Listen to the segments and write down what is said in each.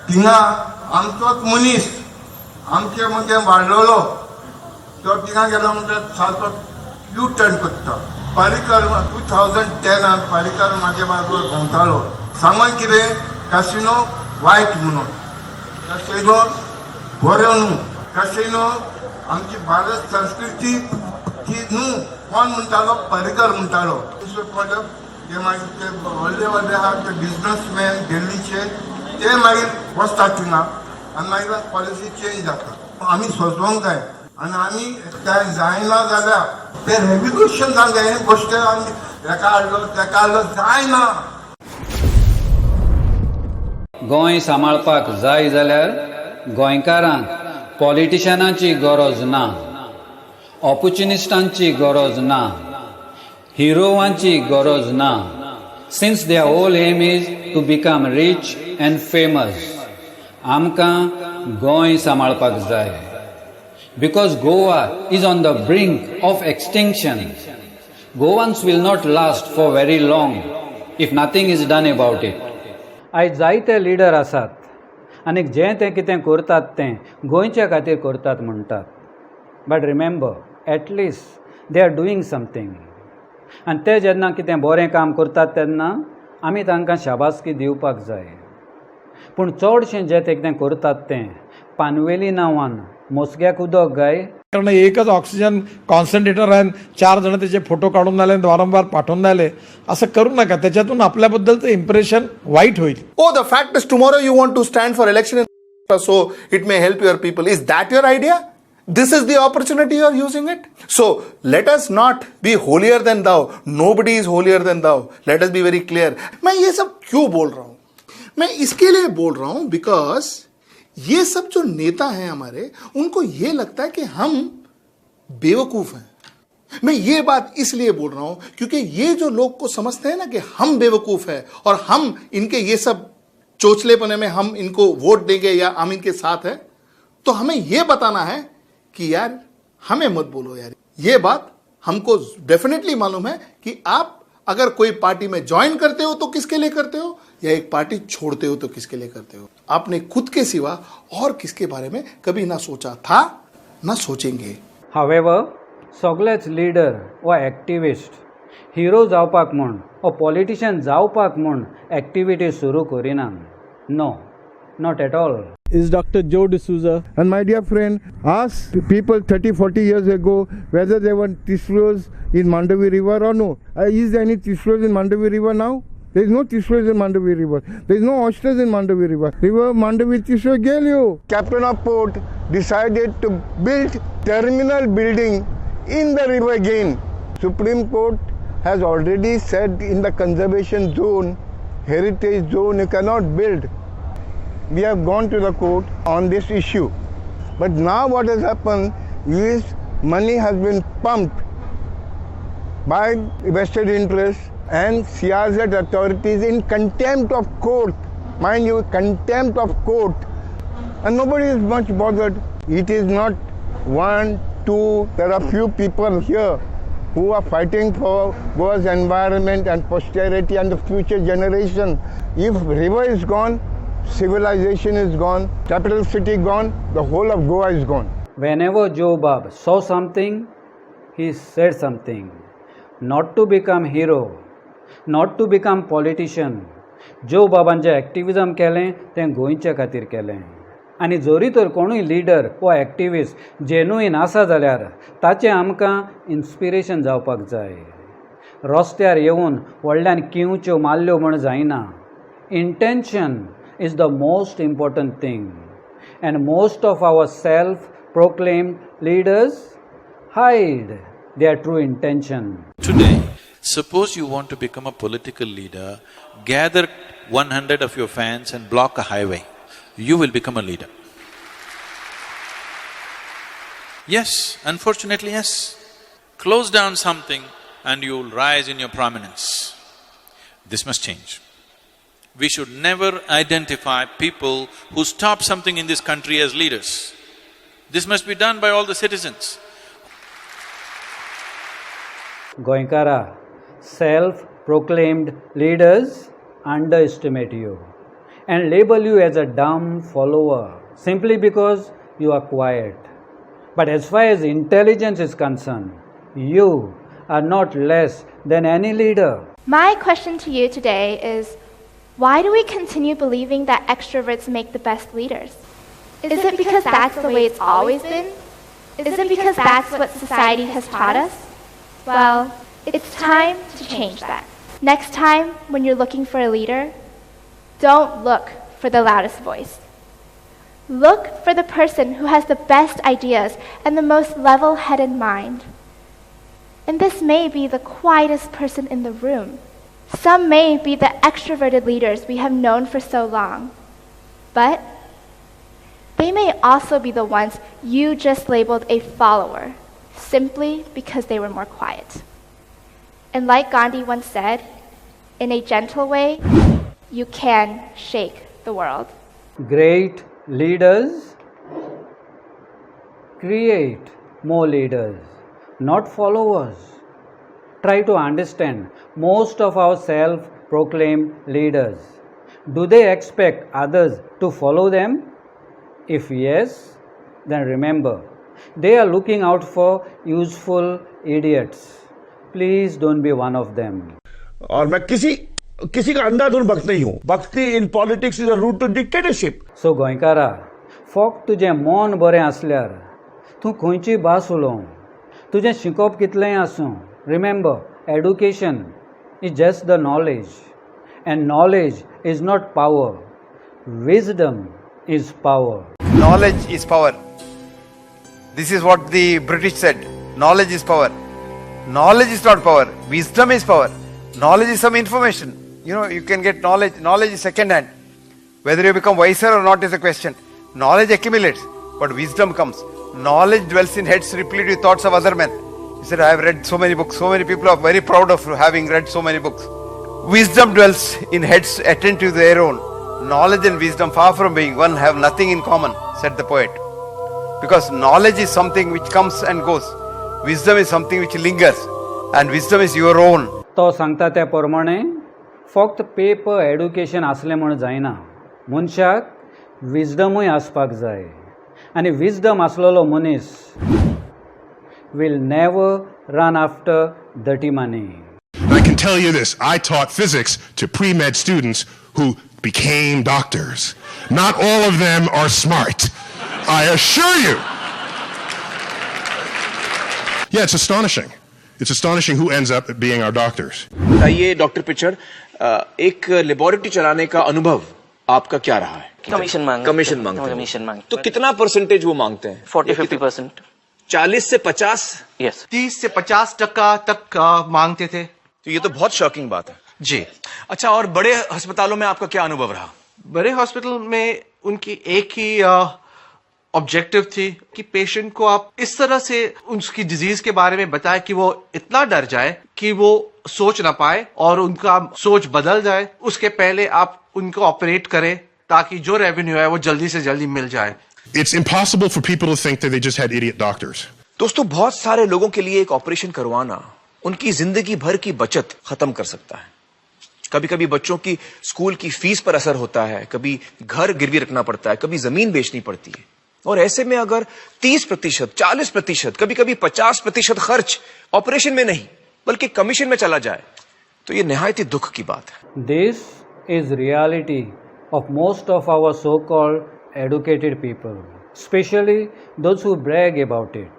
थिंगा आमचोच मनीस आमचे म्हणजे वाडलोलो तो थिंगा गेलो म्हणजे सारको यू टर्न करता. पालिकर 2010 पालिकर म्हाजे बाजूर भोंवतालो सांगून कितें कॅसिनो वायट म्हणून. कॅसिनो बऱ्यो न्हू. कॅसिनो आमची भारत संस्कृती ही न्हू. कोण म्हणटालो पर्रीकर म्हणटालो. ते मागीर ते व्हडले व्हडले आहा ते बिजनसमॅन दिल्लीचे ते मागीर वचतात थिंगा आनी मागीर पॉलिसी चेंज जाता. आमी सोचोंक जाय आनी आमी तें जायना जाल्यार ते रेग्युलेशन जावंक जाय. हे गोश्ट आमी हेका हाडलो जायना. गोंय सांबाळपाक जाय जाल्यार गोंयकारांक पॉलिटिशनाची गरज ना, ऑपॉर्च्युनिस्टांची गरज ना, हिरोवांची गरज ना. Since their whole aim is to become rich and famous. आमकां गोंय सांबाळपाक जाय. Because Goa is on the brink of extinction. Goans will not last for very long if nothing is done about it. आयज जायते लिडर आसात आनी जें ते कितें करतात तें गोंयच्या खातीर करतात म्हणटात. But remember at least they are doing something. आनी ते जेन्ना कितें बरें काम करतात तेन्ना आमी तांकां शाबासकी दिवपाक जाय. पूण चडशें जें ते कितें करतात तें पानवेली नांवान मोसग्याक उदक गाय. कारण एकच ऑक्सिजन कॉन्सन्ट्रेटर आहे, 4 जण त्याचे फोटो काढून आले वारंवार पाठवून द्यायले. असं करू नका. त्याच्यातून आपल्याबद्दलचं इम्प्रेशन वाईट होईल. Oh, the fact is tomorrow you want to stand for election so it may help your people. Is that your idea? This is the opportunity you are using it. So let us not be holier than thou. Nobody is holier than thou. Let us be very clear. मैं ये सब क्यों बोल रहा हूँ? मैं इसके लिए बोल रहा हूँ बिकॉज ये सब जो नेता हैं हमारे, उनको ये लगता है कि हम बेवकूफ हैं. मैं ये बात इसलिए बोल रहा हूं क्योंकि ये जो लोग को समझते हैं ना कि हम बेवकूफ हैं और हम इनके ये सब चोचलेपने में हम इनको वोट देंगे या हम इनके साथ हैं, तो हमें ये बताना है कि यार हमें मत बोलो यार. ये बात हमको डेफिनेटली मालूम है कि आप अगर कोई पार्टी में ज्वाइन करते हो तो किसके लिए करते हो, या एक पार्टी छोड़ते हो तो किसके लिए करते हो. आपने खुद के सिवा और किसके बारे में कभी ना सोचा था ना सोचेंगे. हावेवर सगळेच लिडर वा एक्टिविस्ट हिरो जावपाक म्हूण वा पॉलिटिशियन जावपाक म्हूण एक्टिविटी सुरू करिनात. No, not at all. Is Dr. Joe D'Souza. And my dear friend, ask people 30-40 years ago whether there were tissues in Mandavi River or no. Is there any tissues in Mandavi River now? There is no tissues in Mandavi River. There is no oysters in Mandavi River. River Mandavi tissue Gelio. Captain of port decided to build terminal building in the river again. Supreme Court has already said in the conservation zone, heritage zone, you cannot build. We have gone to the court on this issue. But now what has happened is money has been pumped by vested interests and CRZ authorities in contempt of court. Mind you, contempt of court. And nobody is much bothered. It is not one, two, there are few people here who are fighting for Goa's environment and posterity and the future generation. If river is gone, civilization is gone, capital city gone, the whole of Goa is gone. Whenever Joe Bob saw something, he said something. Not to become hero, not to become politician. Joe Bobaंचें एक्टिविजम केलें तें गोंयच्या खातीर केलें. आनी जोरी तर कोणूय leader वा एक्टिविस्ट जेन्युइन आसा जाल्यार ताचें आमकां इन्स्पिरेशन जावपाक जाय. रस्त्यार येवन व्हडल्यान किंवच्यो मारल्यो म्हण जायना. Intention is the most important thing, and most of our self-proclaimed leaders hide their true intention. Today, suppose you want to become a political leader, gather 100 of your fans and block a highway. You will become a leader. Yes, unfortunately, yes. Close down something and you will rise in your prominence. This must change. We should never identify people who stop something in this country as leaders. This must be done by all the citizens. Goinkara, self-proclaimed leaders underestimate you. and label you as a dumb follower simply because you are quiet. But as far as intelligence is concerned, you are not less than any leader. My question to you today is, why do we continue believing that extroverts make the best leaders? Is it because that's the way it's always been? Is it because that's what society has taught us? Well, it's time to change that. Next time when you're looking for a leader, don't look for the loudest voice. Look for the person who has the best ideas and the most level-headed mind. And this may be the quietest person in the room. Some may be the extroverted leaders we have known for so long. But they may also be the ones you just labeled a follower, simply because they were more quiet. And like Gandhi once said, in a gentle way, you can shake the world. Great leaders create more leaders, not followers. Try to understand most of our self-proclaimed leaders. Do they expect others to follow them? If yes, then remember, they are looking out for useful idiots. Please don't be one of them. और मैं किसी का अंधाधुंध भक्त नहीं हूँ. भक्ति in politics is a route to dictatorship. सो गोंयकारा, फक्त तुजें मन बरें आसल्यार तूं खंयची भास उलोव, तुजें शिकोवप कितलेंय आसूं. Remember, education is just the knowledge, and knowledge is not power. Wisdom is power. Knowledge is power. This is what the British said. Knowledge is power. Knowledge is not power. Wisdom is power. Knowledge is some information. You can get knowledge. Knowledge is second hand. Whether you become wiser or not is a question. Knowledge accumulates, but wisdom comes. Knowledge dwells in heads replete with thoughts of other men. He said, I have read so many books. So many people are very proud of having read so many books. Wisdom dwells in heads attentive to their own. Knowledge and wisdom, far from being one, have nothing in common, said the poet. Because knowledge is something which comes and goes. Wisdom is something which lingers. And wisdom is your own. तो सांगता त्या प्रमाणे फक्त paper education आसलें म्हूण जायना. मनशाक विजडमूय आसपाक जाय. आनी विजडम आसलेलो मनीस will never run after dirty money. I can tell you this, I taught physics to pre-med students who became doctors. Not all of them are smart, I assure you. Yeah, it's astonishing. It's astonishing who ends up being our doctors. बताइए doctor picture, एक laboratory चलाने का अनुभव आपका क्या रहा है? Commission मांगते हैं। तो कितना परसेंटेज वो मांगते हैं? 40-50%। 40 से 50? यस। 30 से 50% तक मांगते थे। तो ये तो बहुत शॉकिंग बात है जी। अच्छा, और बड़े अस्पतालों में आपका क्या अनुभव रहा? बड़े हॉस्पिटल में उनकी एक ही ऑब्जेक्टिव थी कि पेशेंट को आप इस तरह से उसकी डिजीज के बारे में बताएं कि वो इतना डर जाए कि वो सोच ना पाए और उनका सोच बदल जाए। उसके पहले आप उनको ऑपरेट करें ताकि जो रेवेन्यू है वो जल्दी से जल्दी मिल जाए। It's impossible for people to think that they just had idiot doctors. दोस्तों, बहुत सारे लोगों के लिए एक ऑपरेशन करवाना उनकी जिंदगी भर की बचत खत्म कर सकता है। कभी कभी बच्चों की स्कूल की फीस पर असर होता है, कभी घर गिरवी रखना पड़ता है, कभी जमीन बेचनी पड़ती है। और ऐसे में अगर 30%, 40%, कभी कभी 50% खर्च ऑपरेशन में नहीं बल्कि कमीशन में चला जाए तो ये निहायत ही दुख की बात है। This is reality of most of our so-called educated people, especially those who brag about it.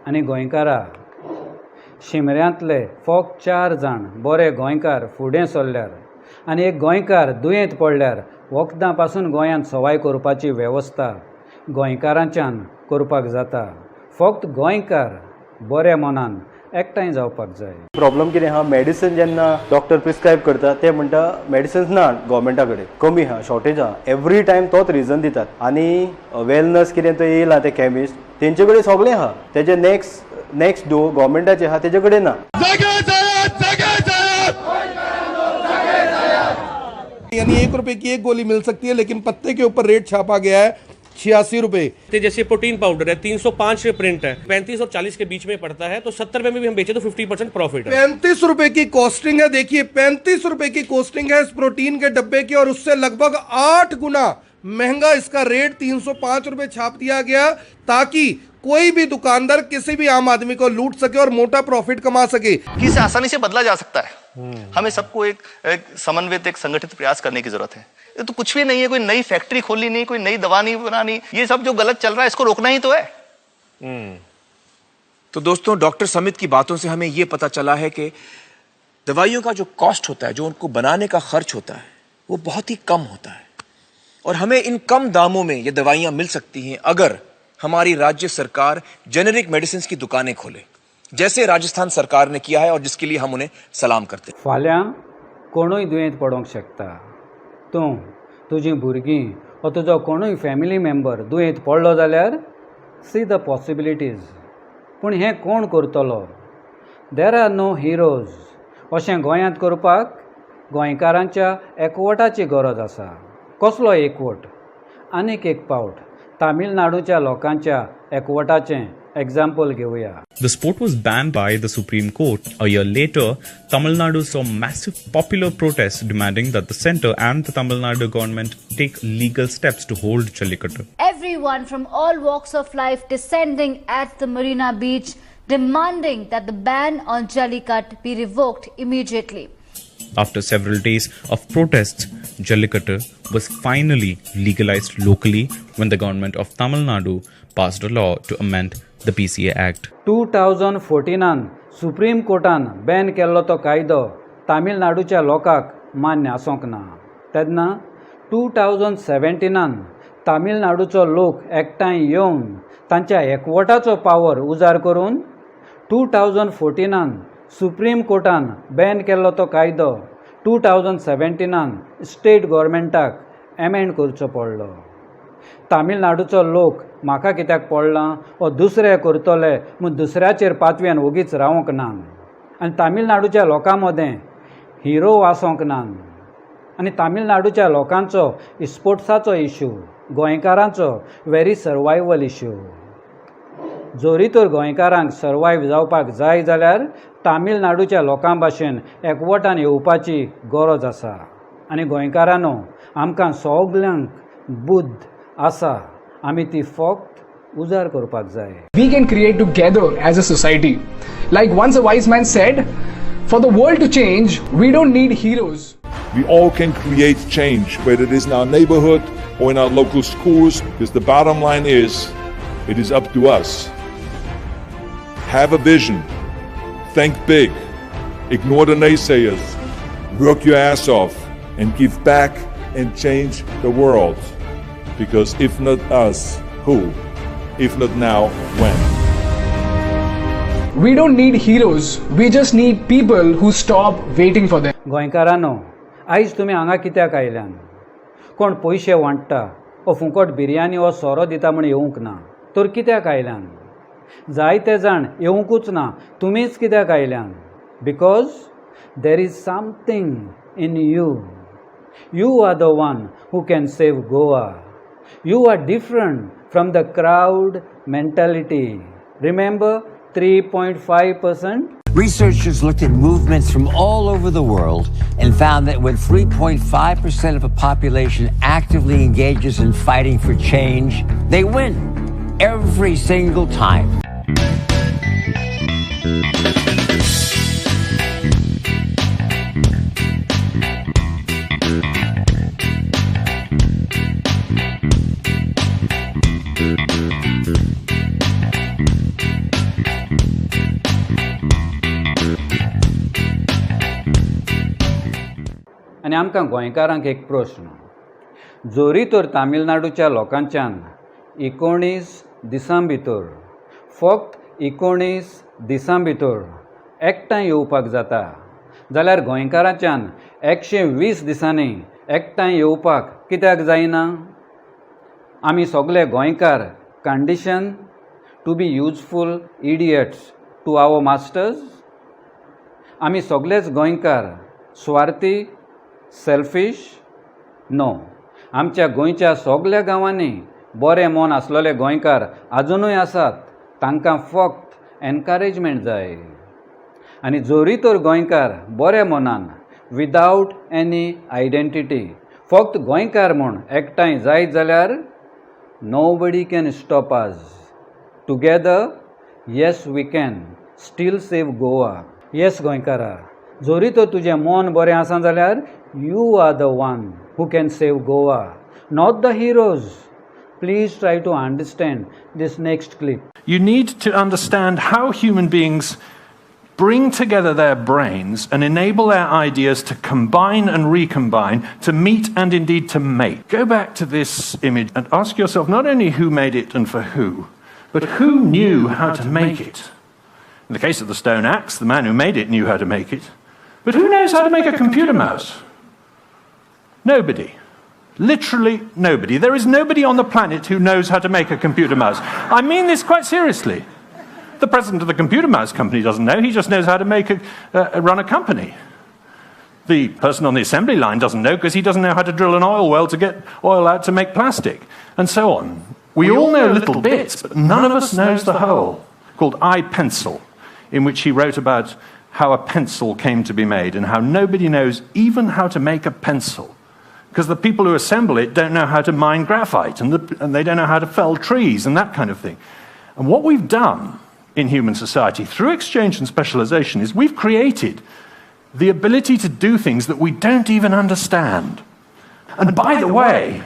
आनी गोंयकारा, शिमऱ्यांतले फक्त 4 जाण बरे गोंयकार फुडें सरल्यार आनी एक गोंयकार दुयेंत पडल्यार वखदां पासून गोंयांत सवाय करपाची वेवस्था गोंयकारांच्यान करपाक जाता. फक्त गोंयकार बऱ्या मनान एकठांय जावपाक जाय. प्रॉब्लम कितें आहा, मेडिसीन जेन्ना डॉक्टर प्रिस्क्रायब करता ते म्हणटा मेडिसिन्स ना गव्हर्मेंटा कडेन, कमी आहा, शॉर्टेज आहा. एवरी टायम तोच रिजन दितात. आनी वेलनस कितें तो येयला ते केमिस्ट, तेंचे कडेन सगळें आहा, तेजे नेक्स्ट डो गव्हर्मेंटाचे आहा तेजे कडेन ना. यानी 1 रुपए की एक गोली मिल सकती है, लेकिन पत्ते के ऊपर रेट छापा गया है 86 रुपए। जैसे प्रोटीन पाउडर है 305 प्रिंट है, 35 और 40 के बीच में पड़ता है, तो 70 रुपए में भी हम बेचे तो 50% प्रॉफिट है। 35 रुपए की कॉस्टिंग है, देखिए 35 रुपए की कॉस्टिंग है इस प्रोटीन के डब्बे की, और उससे लगभग 8 गुना महंगा इसका रेट 305 रुपए छाप दिया गया, ताकि कोई भी दुकानदार किसी भी आम आदमी को लूट सके और मोटा प्रॉफिट कमा सके। कि इसे आसानी से बदला जा सकता है। हमें सबको एक समन्वित, एक संगठित प्रयास करने की जरूरत है। ये तो कुछ भी नहीं है, कोई नई फैक्ट्री खोलनी नहीं, कोई नई दवा नहीं बनानी, ये सब जो गलत चल रहा है इसको रोकना ही तो है। तो दोस्तों, डॉक्टर समित की बातों से हमें यह पता चला है कि दवाइयों का जो कॉस्ट होता है, जो उनको बनाने का खर्च होता है, वो बहुत ही कम होता है, और हमें इन कम दामों में ये दवाइयां मिल सकती हैं अगर हमारी राज्य सरकार जेनेरिक मेडिसिन की दुकानें खोले, जैसे राजस्थान सरकार ने किया है, और जिसके लिए हम उन्हें सलाम करते हैं। फाल्यां कोणूय दुयेंत पडोंक शकता, तूं, तुजीं भुरगीं वा तुजो कोणूय फॅमिली मेंबर दुयेंत पडलो जाल्यार सी द पॉसिबिलिटीज, पूण हें कोण करतलो? देर आर नो हिरोज अशें गोंयांत करपाक गोंयकारांच्या एकवटाची गरज आसा. कसलो एकवट? आनीक एक पावट तामिळनाडूच्या लोकांच्या एकवटाचें एग्जाम्पल घेवया. The sport was banned by the Supreme Court. A year later, Tamil Nadu saw massive popular protests demanding that the centre and the Tamil Nadu government take legal steps to hold Jallikattu. Everyone from all walks of life descending at the Marina Beach, demanding that the ban on Jallikattu be revoked immediately. After several days of protests, Jallikattu was finally legalized locally when the government of Tamil Nadu passed a law to amend the PCA Act. 2014 supreme कोर्टान ban केल्लो तो कायदो तामिळनाडूच्या लोकांक मान्य आसूंक ना. तेन्ना 2017 तामिळनाडूचो लोक एकठांय येवन तांच्या एकवटाचो पावर उजार करून 2014 सुप्रीम कोर्टान बॅन केल्लो तो कायदो 2017 स्टेट गव्हर्मेंटाक एमेंड करचो पडलो. तामिळनाडूचो लोक म्हाका कित्याक पडला वा दुसरे करतले म्हूण दुसऱ्याचेर पातव्यान ओगीच रावंक ना, आनी तामिळनाडूच्या लोकां मदें हिरो आसोंक ना, आनी तामिळनाडूच्या लोकांचो स्पोर्ट्साचो इश्यू गोंयकारांचो व्हेरी सर्वायवल इश्यू. जोरी तर गोंयकारांक सर्वायव जावपाक जाय जाल्यार तामिळनाडूच्या लोकां भाशेन एकवटान येवपाची गरज आसा. आनी गोंयकारांनो, आमकां सगल्यांक बुद्ध आसा, आमी ती फक्त उजार करपाक जाय. We can create together as a society. Like once a wise man said, for the world to change, we don't need heroes. We all can create change, whether it is in our neighborhood or in our local schools, because the bottom line is, it is up to us. Have a vision. Think big. Ignore the naysayers. Work your ass off and give back and change the world. Because if not us, who? If not now, when? We don't need heroes. We just need people who stop waiting for them. गोंयकारांनो, आयज तुमी हांगा कित्याक आयल्यान? कोण पयशे वांट्टा वा फुकट बिरयानी वा सोरो दिता म्हूण येवंक ना, तर कित्याक आयल्यान? जायते जाण येवंकूच ना, तुमीच कित्याक आयल्यान? Because there is something in you. You are the one who can save Goa. You are different from the crowd mentality. Remember 3.5%? Researchers looked at movements from all over the world and found that when 3.5% of a population actively engages in fighting for change, they win every single time. आनी आमकां गोंयकारांक एक प्रश्न. जोरी तर तामिळनाडूच्या लोकांच्यान 19 दिसां भितर, फक्त 19 दिसां भितर एकठांय येवपाक जाता, जाल्यार गोंयकारांच्यान 120 दिसांनी एकठांय येवपाक कित्याक जायना? आमी सगळे गोंयकार condition to be useful idiots to our masters? आमी सगळेच गोंयकार स्वार्थी, सेल्फिश? नो. आमच्या गोंयच्या सगळ्या गांवांनी बरें मन आसलेले गोंयकार अजुनूय आसात. तांकां फक्त एनकरेजमेंट जाय. आनी जोरी तर गोंयकार बरे मनान विदाउट एनी आयडेंटिटी फक्त गोंयकार म्हूण एकठांय जायत जाल्यार nobody can stop us. Together yes we can still save Goa. Yes गोंयकारा, जोरी तर तुजें मन बरें आसा जाल्यार you are the one who can save Goa, not the heroes. Please try to understand this next clip. You need to understand how human beings bring together their brains and enable their ideas to combine and recombine, to meet and indeed to make. Go back to this image and ask yourself not only who made it and for who, but who knew how to make it. In the case of the stone axe, the man who made it knew how to make it. But who knows how to make a computer mouse? Nobody. Literally nobody. There is nobody on the planet who knows how to make a computer mouse. I mean this quite seriously. The president of the computer mouse company doesn't know. He just knows how to run a company. The person on the assembly line doesn't know because he doesn't know how to drill an oil well to get oil out to make plastic, and so on. We all know little bits, but none of us knows the whole. Called iPencil, in which he wrote about how a pencil came to be made and how nobody knows even how to make a pencil. Because the people who assemble it don't know how to mine graphite, and they don't know how to fell trees and that kind of thing. And what we've done in human society through exchange and specialization is we've created the ability to do things that we don't even understand. And by the way,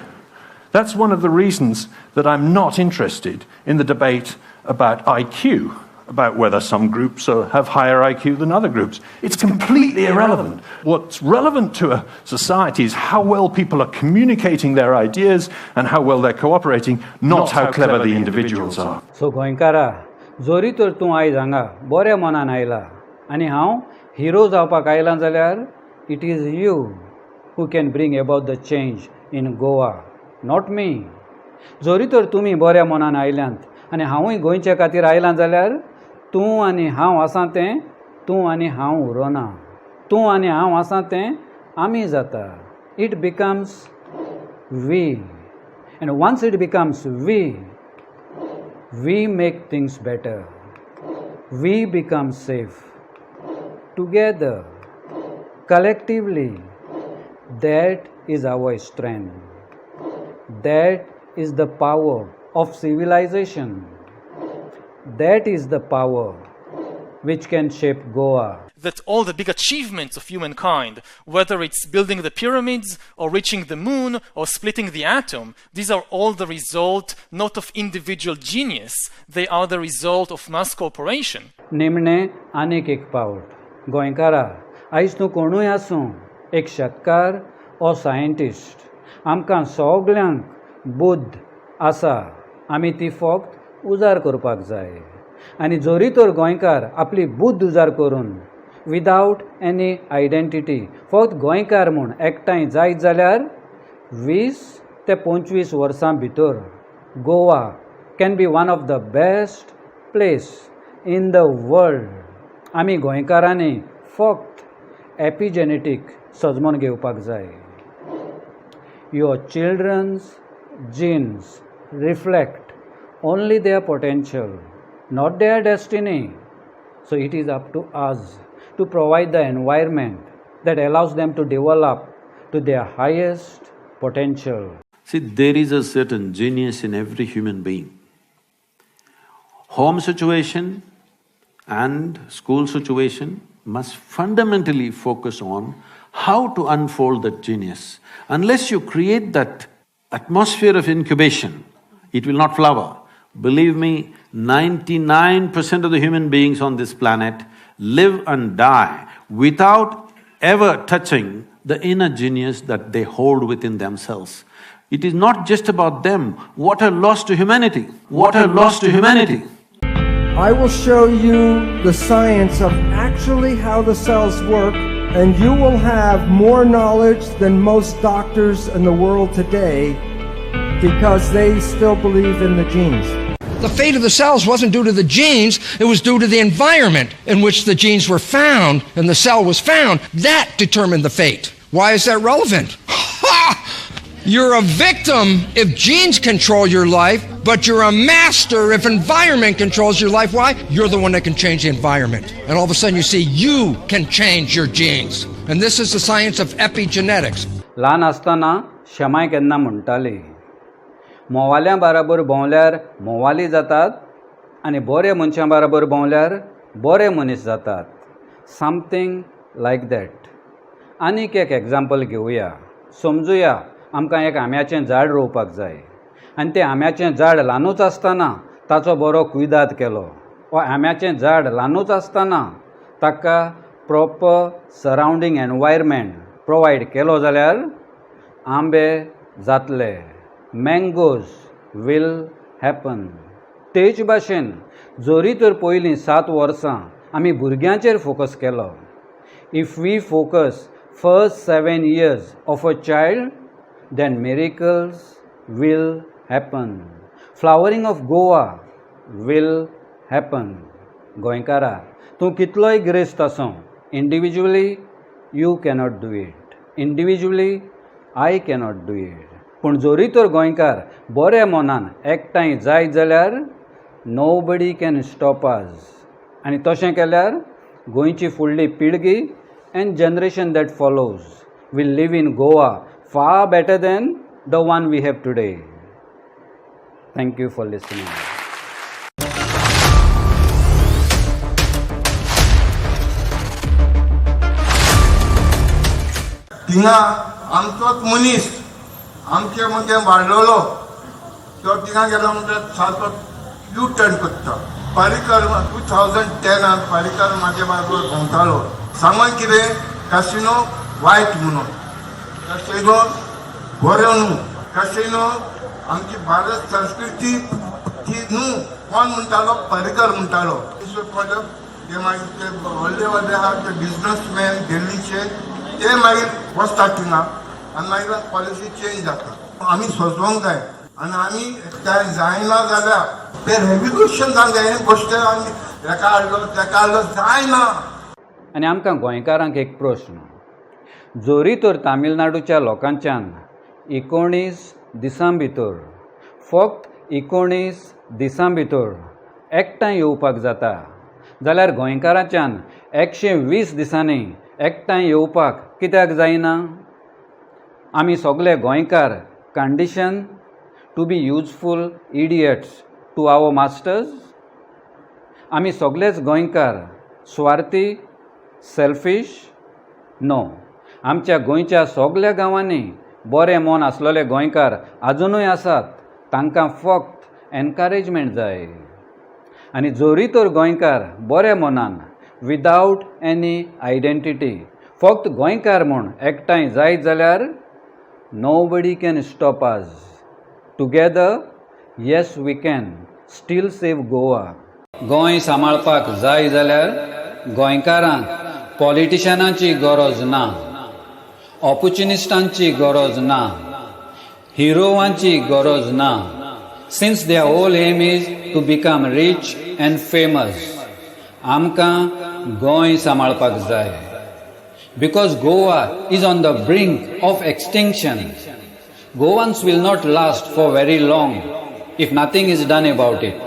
that's one of the reasons that I'm not interested in the debate about IQ, about whether some groups have higher IQ than other groups. It's completely irrelevant. What's relevant to a society is how well people are communicating their ideas and how well they're cooperating, not how clever the individuals are. So गोंयकारा, जोरी तर तूं आयज हांगा बऱ्या मनान आयला आनी हांव हिरो जावपाक आयलां जाल्यार it is you who can bring about the change in Goa, not me. जोरी तर तुमी बऱ्या मनान आयल्यांत आनी हांवूय गोंयच्या खातीर आयलां जाल्यार तूं आनी हांव आसा तें तूं आनी हांव उरोना. तूं आनी हांव आसा तें आमी जाता. It becomes we. And once it becomes we make things better. We become safe. Together, collectively, that is our strength. That is the power of civilization. That is the power which can shape Goa. That all the big achievements of humankind, whether it's building the pyramids or reaching the moon or splitting the atom, these are all the result not of individual genius, they are the result of mass cooperation. निमणे आनीक एक पावट. गोंयकारा, आयज तूं कोणूय आसूं, एक शेतकार ओ सायंटिस्ट, आमकां सगल्यांक बुद्ध आसा. आमी ती फक्त उजार करपाक जाय. आनी जोरी तर गोंयकार आपली बुद्ध उजार करून विदाउट एनी आयडेंटिटी फक्त गोंयकार म्हूण एकठांय जायत जाल्यार 20 ते 25 वर्सां भितर Goa can be one of the best place in the world. आमी गोंयकारांनी फक्त एपिजेनेटीक सजमोन घेवपाक जाय. Your children's genes reflect only their potential, not their destiny. So it is up to us to provide the environment that allows them to develop to their highest potential. See, there is a certain genius in every human being. Home situation and school situation must fundamentally focus on how to unfold that genius. Unless you create that atmosphere of incubation, it will not flower. Believe me, 99% of the human beings on this planet live and die without ever touching the inner genius that they hold within themselves. It is not just about them. What a loss to humanity! What a loss to humanity! I will show you the science of actually how the cells work, and you will have more knowledge than most doctors in the world today, because they still believe in the genes. The fate of the cells wasn't due to the genes, it was due to the environment in which the genes were found and the cell was found. That determined the fate. Why is that relevant? Ha! You're a victim if genes control your life, but you're a master if environment controls your life. Why? You're the one that can change the environment. And all of a sudden you see you can change your genes. And this is the science of epigenetics. ल्हान आसतना शमाय केन्ना म्हणटाली, मोवाल्या बराबर भोंवल्यार मोवाली जातात आनी बरे मनशां बराबर भोंवल्यार बरे मनीस जातात. Something like that. आनीक एक एग्जाम्पल घेवया. समजुया आमकां एक आंब्याचें झाड रोवपाक जाय आनी तें आंब्याचें झाड ल्हानूच आसतना ताचो बरो कुयदाद केलो, वा आंब्याचें झाड ल्हानूच आसतना ताका प्रॉपर सरावंडींग एनवायरमेंट प्रोवायड केलो जाल्यार आंबे जातले. Mangoes will happen. तेच भाशेन जोरी तर पयलीं 7 वर्सां आमी भुरग्यांचेर फोकस केलो. If we focus first 7 years of a child, then miracles will happen. Flowering of Goa will happen. गोंयकारा, तूं कितलोय गिरेस्त आसूं, individually you cannot do it. Individually I cannot do it. पूण जोरी तर गोंयकार बऱ्या मनान एकठांय जायत जाल्यार nobody can stop us. आनी तशें केल्यार गोंयची फुडली पिळगी and generation that follows will live in Goa far better than the one we have today. Thank you for listening. थिंगा आमचोच मनीस आमचे मदें वाडलोलो तो थिंगा गेलो म्हणटा सारको यू टर्न करता. पारीकर 2010 पारीकर म्हाजे बरोबर भोंवतालो. सांगून कितें कॅसिनो वायट म्हणून, कॅसिनो बऱ्यो न्हू, कॅसिनो आमची भारत संस्कृती ती न्हू. कोण म्हणटालो? पारीकर म्हणटालो. ते मागीर ते व्हडले व्हडले आहा ते बिजनसमॅन दिल्लीचे ते मागीर वचतात थिंगा आनी मागीर पॉलिसी चेंज जाता. आमी सोंसोवंक जाय आनी आमी एकठांय जायना जाल्यार ते रेव्होल्युशन जावंक जाय. गोश्ट आमी हेका हाडलो जायना. आनी आमकां गोंयकारांक एक प्रश्न. जोरी तर तामिळनाडूच्या लोकांच्यान 19 दिसां भितर, फक्त 19 दिसां भितर एकठांय येवपाक जाता, जाल्यार गोंयकारांच्यान 120 दिसांनी एकठांय येवपाक कित्याक जायना? आमी सगळे गोंयकार condition to be useful idiots to our masters? आमी सगळेच गोंयकार स्वार्थी, सेल्फिश? नो. आमच्या गोंयच्या सगळ्या गांवांनी बरें मन आसलेले गोंयकार आजुनूय आसात. तांकां फक्त एनकरेजमेंट जाय. आनी जोरी तर गोंयकार बऱ्या मनान विदावट एनी आयडेंटिटी फक्त गोंयकार म्हूण एकठांय जायत जाल्यार nobody can stop us. Together yes we can still save Goa. गोंय सांबाळपाक जाय जाल्यार गोंयकारांक पॉलिटिशनांची गरज ना, ऑपॉर्च्युनिस्टांची गरज ना, हिरोवांची गरज ना. Since their whole aim is to become rich and famous, आमकां गोंय सांबाळपाक जाय. Because Goa is on the brink of extinction. Goans will not last for very long if nothing is done about it.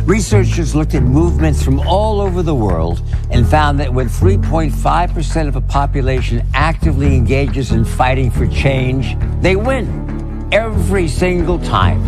Researchers looked at movements from all over the world and found that when 3.5% of a population actively engages in fighting for change, they win every single time.